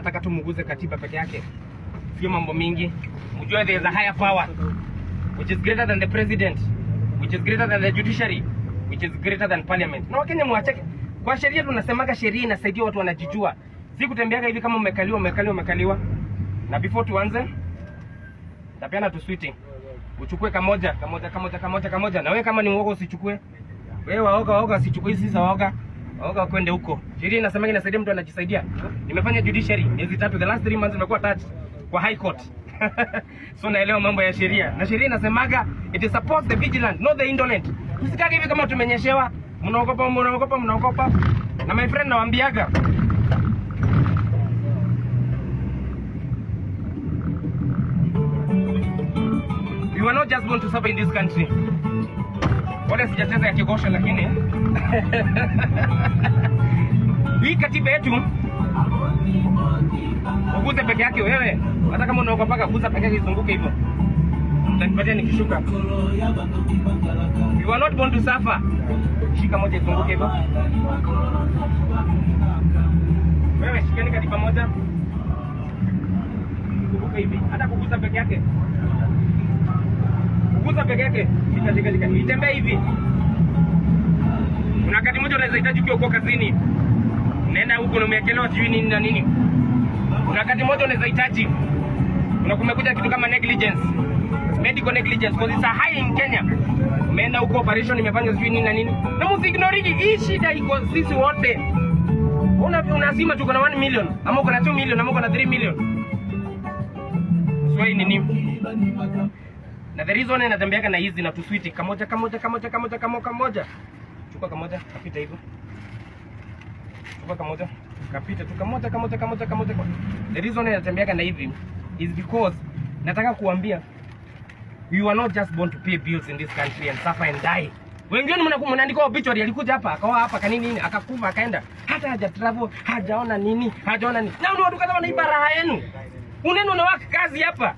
nataka tu muguze katiba peke yake. Sio mambo mingi. Mjue there is a higher power which is greater than the president, which is greater than the judiciary, which is greater than parliament. Na Wakenya muacheke. Kwa sheria tunasemaga sheria inasaidia watu wanajijua. Si kutembeaga hivi kama umekaliwa. Na before tuanze, tapiana tu sweeting. Uchukue kamoja. Na wewe kama ni uoga usichukue. Wewe waoga usichukue, sisi waoga. Waoga kwende huko. Sheria inasemaga inasaidia mtu anajisaidia. Nimefanya judiciary miezi 3, the last 3 months nimekuwa touched kwa high court. So naelewa mambo ya sheria. Na sheria inasemaga it supports the vigilant, not the indolent. Usikage hivi kama tumenyeshewa, mnaogopa. Na my friend nawaambiaga, we were not just born to suffer in this country. Wale sijacheza ya kigosha lakini hii katiba yetu uguze peke yake wewe. Hata kama unaogopa kuguza peke yake izunguke hivyo. Utanipatia nikishuka. You are not born to suffer. Shika moja izunguke hivyo. Wewe shikeni katiba moja. Izunguke hivi. Hata kuguza peke yake. Kuguza peke yake. Shika. Itembea hivi. Kuna wakati mmoja unaweza hitaji ukiwa kazini. Unaenda huko na umeekelewa sijui nini na nini. Kuna wakati mmoja unaweza hitaji. Kumekuja kitu kama negligence. Medical negligence because it's a high in Kenya. Umeenda huko operation imefanywa sijui nini na nini. Na msiignore hii shida iko sisi wote. Unasema tuko na 1 million, ama uko na 2 million, ama uko na 3 million. Swali ni nini? Na the reason inatembeaka na hizi na tuswiti kamoja. Chukua kamoja, kapita hivyo. Chukua kamoja, kapita tu kamoja. The reason inatembeaka na hivi is because nataka kuambia we were not just born to pay bills in this country and suffer and die. Wengine mnaandika obituary alikuja hapa, akawa hapa kanini akakufa akaenda. Hata haja travel, hajaona nini. Na watu kadhaa wanaiba raha yenu. Uneno na waka kazi hapa.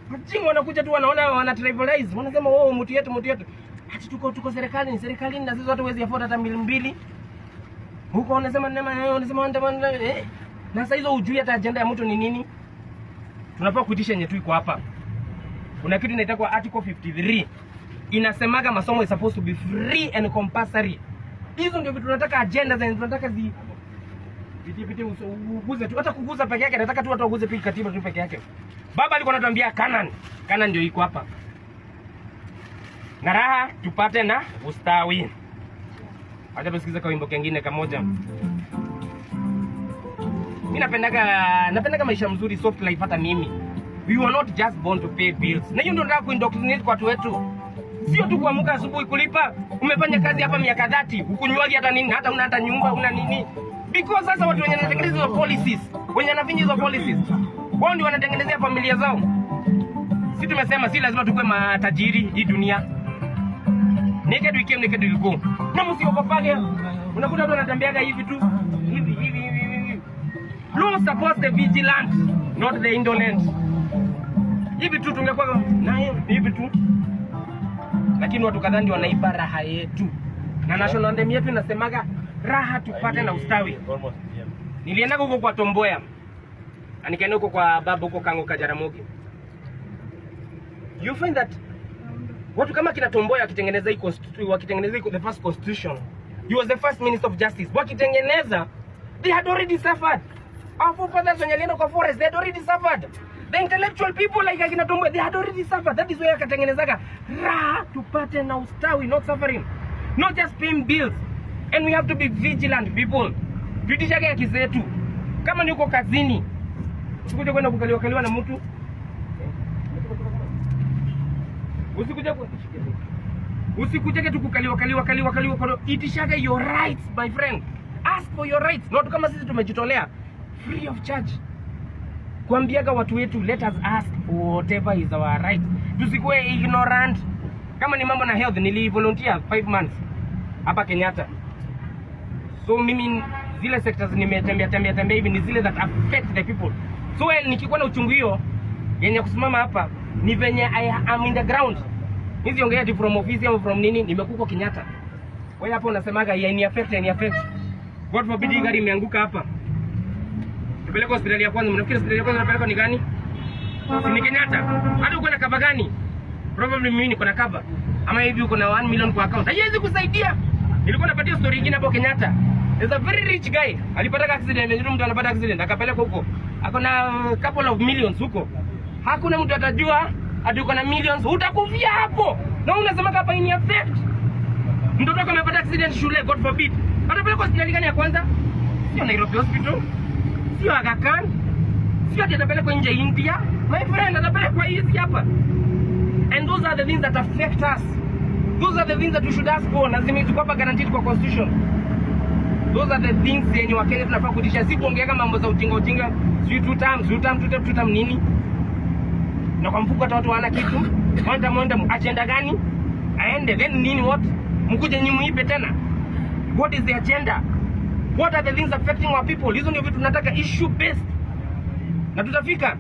Mjinga wanakuja tu wana trivialize. Wanasema mtu yetu. Hata tuko serikalini na sisi watu wezi afford hata 200. Huko wanasema na sasa hizo ujui hata agenda ya mtu ni nini? Tunafaa kuitisha yenye tu iko hapa. Kuna kitu inaitwa Article 53. Inasemaga masomo is supposed to be free and compulsory. Hizo ndio vitu tunataka, agenda za tunataka vipi uguze tu. Hata kuguza peke yake nataka tu watu waguze pia katiba tu peke yake. Baba alikuwa anatuambia Canaan ndio iko hapa. Na raha tupate na ustawi. Acha tusikize kwa wimbo kingine kamoja. Mimi napendaga maisha mzuri, soft life hata mimi. We were not just born to pay bills. Na hiyo ndio nataka kuindoctrinate kwa watu wetu. Sio tu kuamka asubuhi kulipa, umefanya kazi hapa miaka 30, ukunywaji hata nini, hata una hata nyumba, una nini. Because sasa watu wenye wanatengeneza hizo policies, wenye wanafinya hizo policies, wao ndio wanatengenezea familia zao. Sisi tumesema si lazima tukue matajiri hii dunia. Naked we came, naked we go. Na msiogopage. Unakuta watu wanatembeaga hivi tu. Hivi. Law supports the vigilant, not the indolent. Hivi tu tungekuwa na hivi tu. Lakini watu kadhaa ndio wanaiba raha yetu. Na national anthem yetu inasemaga raha tupate na ustawi. Nilienda huko kwa Tomboya. Nikaenda huko kwa baba huko Kango Kajaramogi. You find that watu kama kina Tomboya wakitengeneza the first constitution. He was the first minister of justice. Wakitengeneza, they had already suffered. Our forefathers when yalienda kwa forest, they had already suffered. The intellectual people like akina Tomboya, they had already suffered. That is why akatengenezaga raha tupate na ustawi, not suffering. Not just paying bills. And we have to be vigilant people. Tuitishage haki zetu. Kama ni uko kazini, usikuje kwenda kukaliwa na mtu. Usikuje tu kukaliwa. Itishaga your rights, my friend. Ask for your rights. Not kama sisi tumejitolea free of charge. Kuambiaga watu wetu, let us ask whatever is our right. Tusikue ignorant. Kama ni mambo na health, nilivolunteer 5 months hapa Kenyatta. So mimi zile sectors nimetembea hivi ni zile that affect the people. So nikikuwa na uchungu hiyo yenye kusimama hapa ni venye I am in the ground. Hizi ongea ati from office au from nini, nimekuko Kenyatta. Wewe hapo unasemaga ya ni affect. God forbid gari imeanguka hapa. Tupeleke hospitali ya kwanza. Mnafikiri hospitali ya kwanza tunapeleka ni gani? Ni Kenyatta. Hata uko na cover gani? Probably mimi niko na cover. Ama hivi uko na 1 million kwa account. Haiwezi kusaidia. Nilikuwa napatia story nyingine hapo Kenyatta. There's a very rich guy. Alipata accident, ndio mtu anapata accident, akapeleka huko. Akona couple of millions huko. Hakuna mtu atajua ati uko na millions, utakufia hapo. Na unasema hapa ini affect. Mtoto wako amepata accident shule, God forbid. Atapeleka hospitali gani ya kwanza? Sio Nairobi Hospital. Sio Aga Khan. Sio ati atapeleka nje India. My friend, atapeleka hizi hapa. And those are the things that affect us. Those are the things that we should ask for. Lazima tuko hapa guaranteed kwa constitution. Those are the things yenye Wakenya tunafaa kutisha. Si kuongea mambo za ujinga. Si two term nini? Na kwa mfuko hata watu wana kitu. Mwenda agenda gani? Aende then nini what? Mkuje nyinyi muipe tena. What is the agenda? What are the things affecting our people? Hizo ndio vitu tunataka issue based. Na tutafika.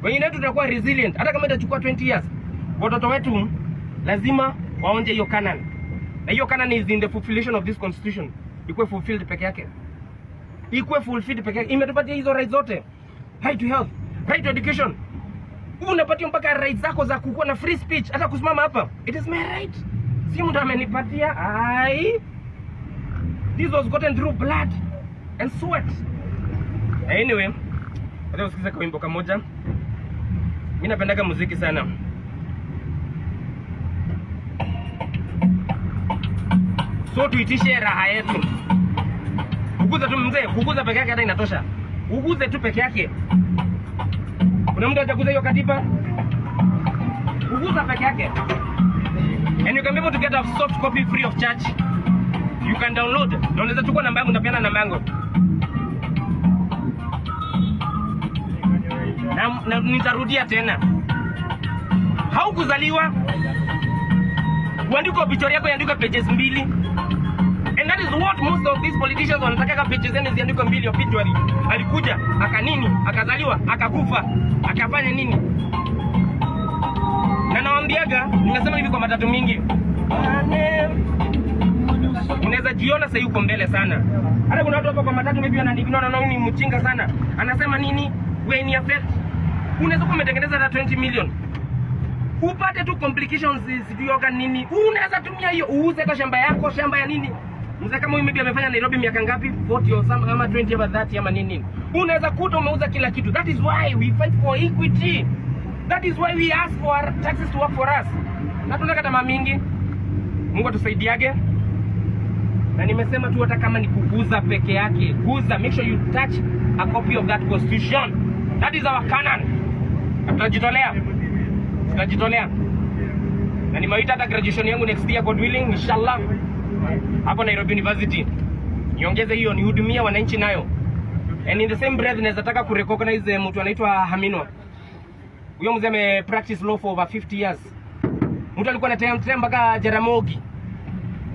Wengine tutakuwa resilient. Hata kama itachukua 20 years. Watoto wetu lazima waonje hiyo canon. Na hiyo canon is in the fulfillment of this constitution. Ikuwe fulfilled peke yake. Ikuwe fulfilled peke yake. Imetupatia hizo rights zote. Right to health, right to education. Unapatia mpaka rights zako za kukuwa na free speech, hata kusimama hapa. It is my right. Si mtu amenipatia. This was gotten through blood and sweat. Anyway, hata usikize kwa wimbo kamoja. Mimi napendaga muziki sana. So tuitishe raha yetu. Kuguza tu mzee, kuguza peke yake hata inatosha. Uguze tu peke yake. Kuna mtu ataguza hiyo katiba? Uguza peke yake. And you can be able to get a soft copy free of charge. You can download. Unaweza chukua namba yangu, napeana namba yangu. Na nitarudia tena. Haukuzaliwa. Uandike obituary yako iandike pages 2. And that is what most of these politicians wanataka, pages zenu ziandike 2 obituary. Alikuja, akanini, akazaliwa, akakufa, akafanya nini? Na nawaambiaga, nimesema hivi kwa matatu mingi. Unaweza jiona sasa yuko mbele sana. Hata kuna watu hapa kwa matatu maybe wananiignore na ni mchinga sana. Anasema nini? Wewe ni affect. Unaweza kumetengeneza hata 20 million. Upate tu complications zisiyoka nini? Unaweza tumia hiyo uuze kwa shamba yako, shamba ya nini? Mzee kama huyu maybe amefanya Nairobi miaka ngapi? 40 or some ama 20 ama 30 ama nini? Unaweza kuta umeuza kila kitu. That is why we fight for equity. That is why we ask for taxes to work for us. Na tunataka tamaa mingi. Mungu atusaidiage. Na nimesema tu hata kama ni kuguza peke yake, guza, make sure you touch a copy of that constitution. That is our canon. Tutajitolea. Na nimeita hata graduation yangu next year, God willing, inshallah. Hapo Nairobi University. Niongeze hiyo, nihudumia wananchi nayo. And in the same breath naweza taka kurecognize mtu anaitwa Haminwa. Huyo mzee ame practice law for over 50 years. Mtu alikuwa anatetea mpaka Jaramogi.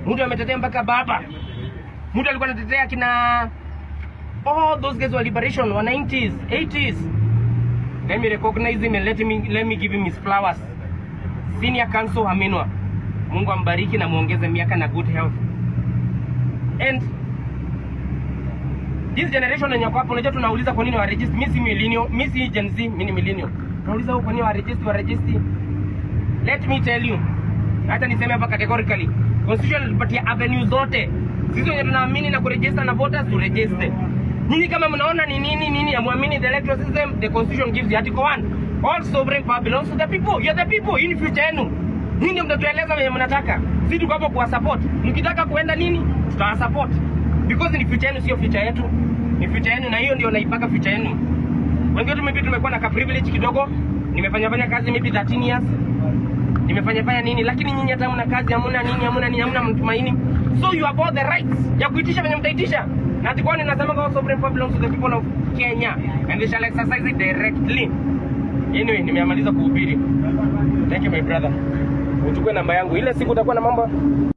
Mtu ametetea mpaka Baba. Mtu alikuwa anatetea kina all those guys wa liberation wa 90s, 80s. Let me recognize him and let me give him his flowers. Senior Counsel Haminwa. Mungu ambariki na muongeze miaka na good health. And this generation yenye kwa hapo, unajua tunauliza kwa nini wa register? Mimi si millennial, mimi si Gen Z, mimi ni millennial. Tunauliza kwa nini wa register? Let me tell you. Hata niseme hapa categorically. Constitution ilipatia avenue zote. Sisi wenye tunaamini na kuregister na voters to register. Nyinyi kama mnaona ni nini amwamini the electoral system, the constitution gives you article 1. All sovereign power belongs to the people. You are the people in future yenu. Nyinyi ndio mtatueleza wenye mnataka. Sisi tuko hapo kuwa support. Mkitaka kuenda nini? Tutawa support. Because ni future yenu, sio future yetu. Ni future yenu, na hiyo ndio naipaka future yenu. Wengine maybe tumekuwa na ka privilege kidogo. Nimefanya kazi maybe 13 years. Nimefanya nini, lakini nyinyi hata mna kazi, hamna mtumaini. So you have all the rights ya kuitisha venye mtaitisha. Na tikoni nasema kwa sovereign power belongs to the people of Kenya and they shall exercise it directly. Anyway, nimeamaliza kuhubiri. Thank you my brother. Uchukue namba yangu. Ile siku utakuwa na mambo